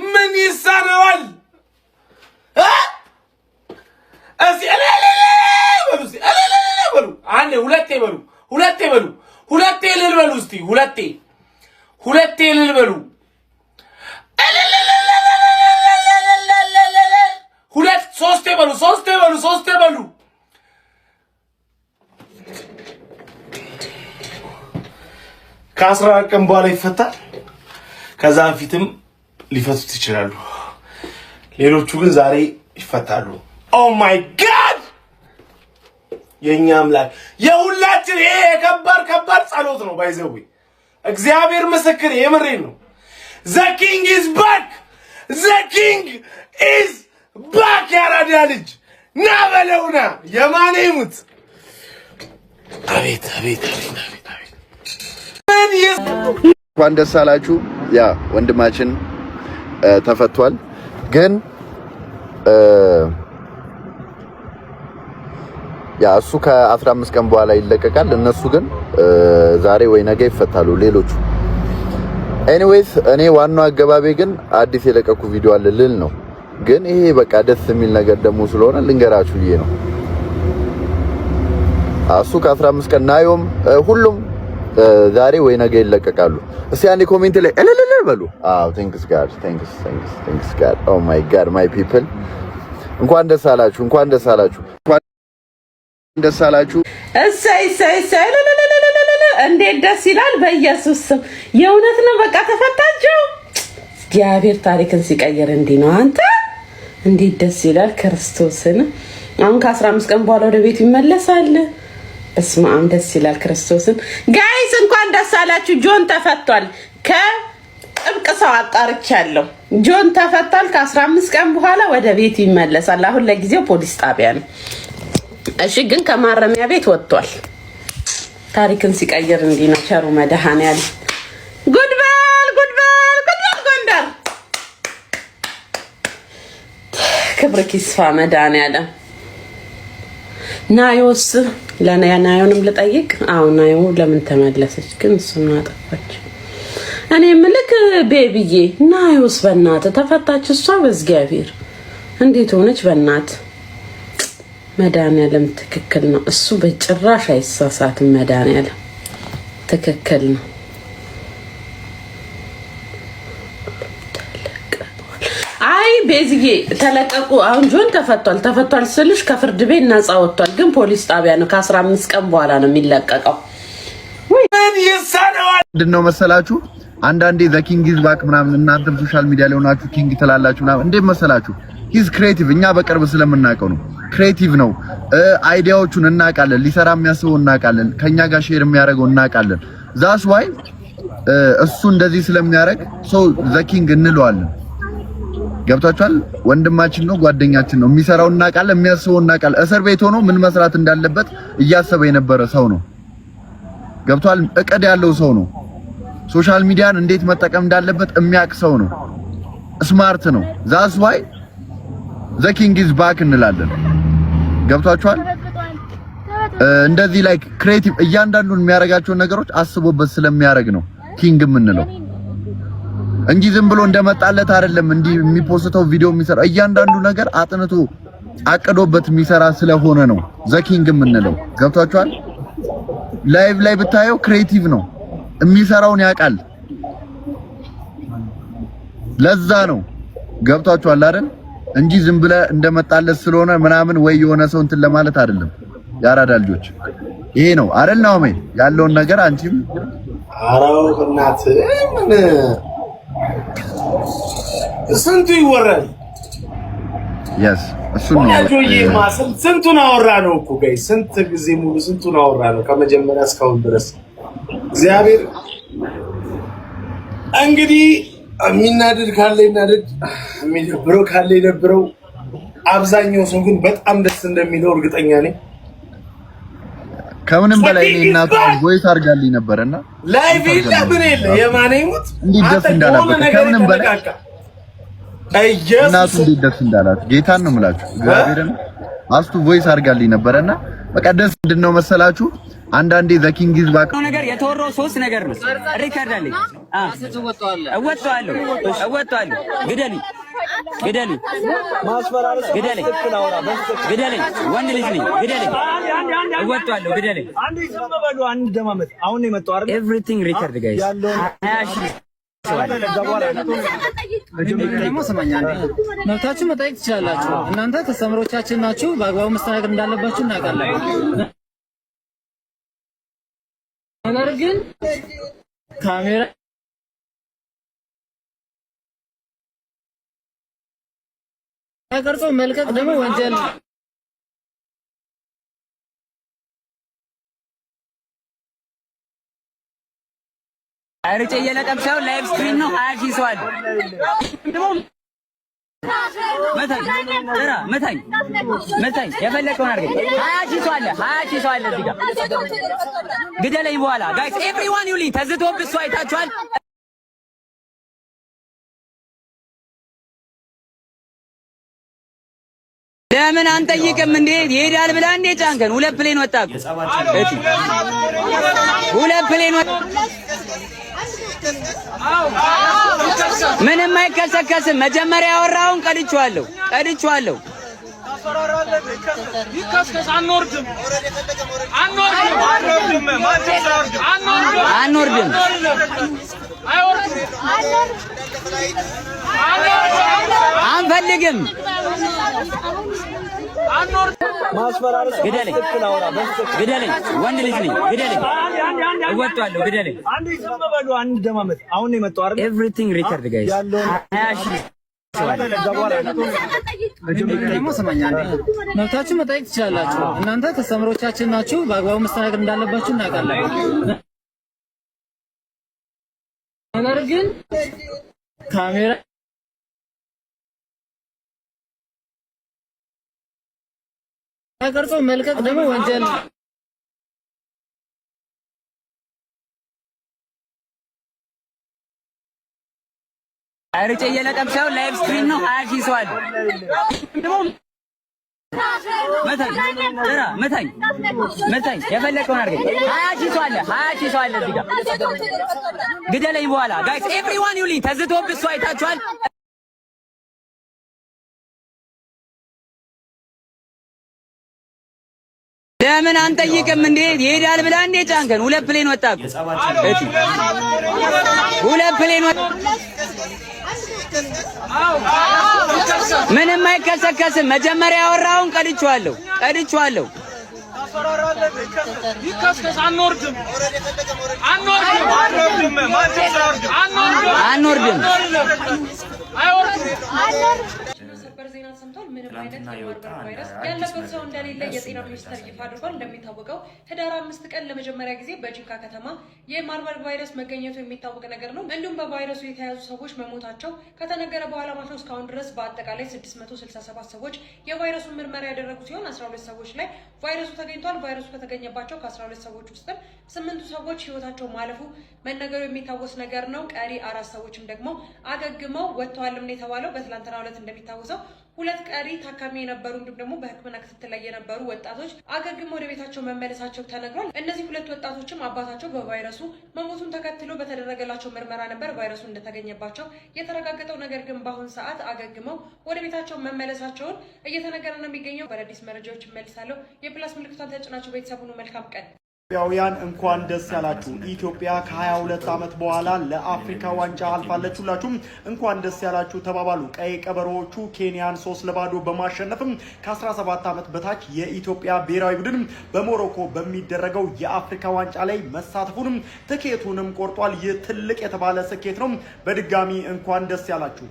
ምን ይሳነዋል? አንዴ ሁለቴ በሉ፣ ሁለቴ በሉ፣ ሁለቴ እልል በሉ። እስቲ ሁለቴ እልል በሉ። ሶስቴ በሉ፣ ሶስቴ በሉ። ከ14 ቀን በኋላ ይፈታል። ከዛ በፊትም ሊፈቱት ይችላሉ። ሌሎቹ ግን ዛሬ ይፈታሉ። ኦ ማይ ጋድ! የኛ አምላክ የሁላችን ይሄ ከባድ ጸሎት ነው። ባይዘው እግዚአብሔር ምስክር የምሬን ነው። ዘ ኪንግ ኢዝ ባክ! ዘ ኪንግ ኢዝ ባክ! ያራዳ ልጅ ና በለውና የማኔ ሙት። አቤት እንኳን ደስ አላችሁ። ያ ወንድማችን ተፈቷል። ግን ያ እሱ ከ15 ቀን በኋላ ይለቀቃል። እነሱ ግን ዛሬ ወይ ነገ ይፈታሉ ሌሎቹ። ኤኒዌይስ እኔ ዋናው አገባቤ ግን አዲስ የለቀቁ ቪዲዮ አለ ልል ነው። ግን ይሄ በቃ ደስ የሚል ነገር ደግሞ ስለሆነ ልንገራችሁ ብዬ ነው። እሱ ከ15 ቀን ናዮም ሁሉም ዛሬ ወይ ነገ ይለቀቃሉ። እስቲ አንዴ ኮሜንት ላይ እልል በሉ። አዎ ቴንክስ ጋድ ኦ ማይ ጋድ ማይ ፒፕል እንኳን ደስ አላችሁ። እሰይ እንዴት ደስ ይላል! በኢየሱስ ስም የእውነት ነው። በቃ ተፈታችሁ። እግዚአብሔር ታሪክን ሲቀየር እንዲህ ነው። አንተ እንዴት ደስ ይላል! ክርስቶስን አሁን ከ15 ቀን በኋላ ወደ ቤቱ ይመለሳል። በስመ አብ ደስ ይላል። ክርስቶስን ጋይስ እንኳን ደስ አላችሁ። ጆን ተፈቷል። ከጥብቅ ሰው አጣርቻለሁ። ጆን ተፈቷል። ከ15 ቀን በኋላ ወደ ቤቱ ይመለሳል። አሁን ለጊዜው ፖሊስ ጣቢያ ነው። እሺ ግን ከማረሚያ ቤት ወጥቷል። ታሪክን ሲቀየር እንዲህ ነው። ቸሩ መድኃኔዓለም ጉድበል ጎንደር ክብር ይስፋ መድኃኔዓለም። ናዮስ ለናዮንም ልጠይቅ። አሁን ናዮ ለምን ተመለሰች? ግን እሱን አጠፋች። እኔ ምልክ ቤቢዬ ናዮስ በእናትህ ተፈታች። እሷ በእግዚአብሔር እንዴት ሆነች? በእናትህ መድኃኔዓለም ትክክል ነው። እሱ በጭራሽ አይሳሳትም። መድኃኔዓለም ትክክል ነው። አይ ቤዝዬ ተለቀቁ። አሁን ጆን ተፈቷል ስልሽ ከፍርድ ቤት ነፃ ወጥቷል። ግን ፖሊስ ጣቢያ ነው። ከ15 ቀን በኋላ ነው የሚለቀቀው። ምን ይሳነዋል? ምንድነው መሰላችሁ አንዳንዴ ዘ ኪንግ ኢዝ ባክ ምናምን እናንተም ሶሻል ሚዲያ ላይ ሆናችሁ ኪንግ ትላላችሁ ምናምን። እንዴት መሰላችሁ ሂዝ ክሬቲቭ። እኛ በቅርብ ስለምናውቀው ነው። ክሬቲቭ ነው። አይዲያዎቹን እናውቃለን። ሊሰራ የሚያስበው እናውቃለን። ከኛ ጋር ሼር የሚያደርገው እናውቃለን። ዛስ ዋይ እሱ እንደዚህ ስለሚያደርግ ሶ ዘ ኪንግ እንለዋለን። ገብታችኋል? ወንድማችን ነው፣ ጓደኛችን ነው። የሚሰራው እናውቃለን፣ የሚያስበው እናውቃለን። እስር ቤት ሆኖ ምን መስራት እንዳለበት እያሰበ የነበረ ሰው ነው። ገብቷል? እቅድ ያለው ሰው ነው። ሶሻል ሚዲያን እንዴት መጠቀም እንዳለበት የሚያውቅ ሰው ነው። ስማርት ነው። ዛስ ዋይ ዘ ኪንግ ኢዝ ባክ እንላለን። ገብቷችኋል? እንደዚህ ላይክ ክሬቲቭ እያንዳንዱን የሚያደርጋቸውን ነገሮች አስቦበት ስለሚያደርግ ነው ኪንግ የምንለው እንጂ ዝም ብሎ እንደመጣለት አይደለም። እንዲህ የሚፖስተው ቪዲዮ የሚሰራ እያንዳንዱ ነገር አጥንቶ አቅዶበት የሚሰራ ስለሆነ ነው ዘ ኪንግ የምንለው። ገብቷችኋል? ላይቭ ላይ ብታየው ክሬቲቭ ነው። የሚሰራውን ያውቃል። ለዛ ነው። ገብቷችኋል አይደል? እንጂ ዝም ብለ እንደመጣለት ስለሆነ ምናምን ወይ የሆነ ሰው እንትን ለማለት አይደለም። ያራዳ ልጆች ይሄ ነው አይደል? ነው ያለውን ነገር አንቺም አራው እናት ምን ስንቱ ይወራል። yes እሱ ነው ያጆዬማ ስንቱን አወራ ነው እኮ ጋይ ስንት ጊዜ ሙሉ ስንቱን አወራ ነው ከመጀመሪያ እስካሁን ድረስ። እግዚአብሔር እንግዲህ የሚናደድ ካለ ይናደድ፣ የሚደብረው ካለ ይደብረው። አብዛኛው ሰው ግን በጣም ደስ እንደሚለው እርግጠኛ ነኝ። ከምንም በላይ እኔ እናቱ ቮይስ አድርጋልኝ ነበርና ላይቭ ለምን የለ የማኔ ሙት እንዴት ደስ እንዳላት ከምንም በላይ እናቱ እንዴት ደስ እንዳላት ጌታን ነው የምላችሁ። እግዚአብሔርን አስቱ ቮይስ አድርጋልኝ ነበርና በቃ ደስ እንድነው መሰላችሁ። አንዳንዴ ዘ ኪንግ ኢዝ ባክ ነገር የተወራው 3 ነገር ነው። ሪከርድ አለኝ። እወጣለሁ ግደልኝ ወንድ ልጅ ነኝ ግደልኝ እወጣለሁ ግደልኝ አንዴ ዝም በሉ አንደማመጥ አሁን ነው የመጣው አይደል ኤቭሪቲንግ ሪከርድ ጋይስ ደግሞ ስማኛ መብታችሁ መጠየቅ ትችላላችሁ። እናንተ ተሰምሮቻችን ናችሁ። በአግባቡ መስተናገድ እንዳለባችሁ እናውቃለን። ነገር ግን ካሜራ ቀርጾ መልቀቅ ደግሞ ወንጀል ነው። አርጬ እየለቀምሻው ላይቭ ስትሪም ነው 20 ሺህ ሰው አለ። መታኝ የፈለከውን አድርገኝ 20 ሺህ ሰው አለ እዚህ ጋር ግደለኝ በኋላ ጋይስ ኤቭሪዋን ዩሊ ተዝቶብስ ሰው አይታችኋል። ለምን አንጠይቅም እንዴ ይሄዳል ብላ እንዴ ጫንከን 2 ፕሌን ወጣ እኮ 2 ፕሌን ወጣ ምንም አይከሰከስም። መጀመሪያ ያወራውን ቀድቼዋለሁ። ይከስከስ አንወርድም አንፈልግም ግደለኝ ወንድ ልጅ ነኝ ግደለኝ እወጣለሁ ግደለኝ አንዴ ዝም በሉ አንደማመጥ አሁን ነው የመጣው አይደል ኤቭሪቲንግ ሪከርድ ጋይስ ደግሞ ስማኛ መብታችሁ መጠየቅ ትችላላችሁ። እናንተ ተሰምሮቻችን ናችሁ። በአግባቡ መስተናገድ እንዳለባችሁ እናውቃለን። ነገር ግን ካሜራ ቀርጾ መልቀቅ ደግሞ ወንጀል ነው። አርጬ እየለቀምሻው ላይቭ ስትሪም ነው 20 ሺህ ሰው አለ። መታኝ የፈለከውን አድርገኝ 20 ሺህ ሰው አለ እዚህ ጋር ግደለኝ በኋላ ጋይስ ኤቭሪዋን ዩሊ ተዝቶብስ ሰው አይታችኋል። ለምን አንጠይቅም እንዴ ይሄዳል ብላ እንዴ ጫንከን 2 ፕሌን ወጣ እኮ 2 ፕሌን ወጣ ምንም አይከሰከስም። መጀመሪያ ያወራውን ቀድቼዋለሁ። ይከስከስ አንወርድም ሰበር ዜና ሰምቷል። ምንም አይነት የማርበርግ ቫይረስ ያለበት ሰው እንደሌለ የጤና ሚኒስቴር ይፋ አድርጓል። እንደሚታወቀው ህዳር 5 ቀን ለመጀመሪያ ጊዜ በጂንካ ከተማ የማርበርግ ቫይረስ መገኘቱ የሚታወቅ ነገር ነው። እንዲሁም በቫይረሱ የተያዙ ሰዎች መሞታቸው ከተነገረ በኋላ ማለት ነው እስካሁን ድረስ በአጠቃላይ 667 ሰዎች የቫይረሱን ምርመራ ያደረጉ ሲሆን 12 ሰዎች ላይ ቫይረሱ ተገኝቷል። ቫይረሱ ከተገኘባቸው ከ12 ሰዎች ውስጥ 8 ሰዎች ህይወታቸው ማለፉ መነገሩ የሚታወስ ነገር ነው። ቀሪ 4 ሰዎችም ደግሞ አገግመው ወጥተዋልም ነው የተባለው። በትላንትናው ዕለት እንደሚታወሰው 2 ቀሪ ታካሚ የነበሩ እንዲሁም ደግሞ በሕክምና ክትትል ላይ የነበሩ ወጣቶች አገግመው ወደ ቤታቸው መመለሳቸው ተነግሯል። እነዚህ 2 ወጣቶችም አባታቸው በቫይረሱ መሞቱን ተከትሎ በተደረገላቸው ምርመራ ነበር ቫይረሱ እንደተገኘባቸው የተረጋገጠው። ነገር ግን በአሁን ሰዓት አገግመው ወደ ቤታቸው መመለሳቸውን እየተነገረ ነው የሚገኘው። በአዳዲስ መረጃዎች እመልሳለሁ። የፕላስ ምልክቷን ተጭናችሁ ቤተሰብ ሁኑ። መልካም ቀን። ኢትዮጵያውያን እንኳን ደስ ያላችሁ። ኢትዮጵያ ከ22 ዓመት በኋላ ለአፍሪካ ዋንጫ አልፋለች። ሁላችሁም እንኳን ደስ ያላችሁ ተባባሉ። ቀይ ቀበሮዎቹ ኬንያን 3-0 በማሸነፍም ከ17 ዓመት በታች የኢትዮጵያ ብሔራዊ ቡድን በሞሮኮ በሚደረገው የአፍሪካ ዋንጫ ላይ መሳተፉንም ትኬቱንም ቆርጧል። ይህ ትልቅ የተባለ ስኬት ነው። በድጋሚ እንኳን ደስ ያላችሁ።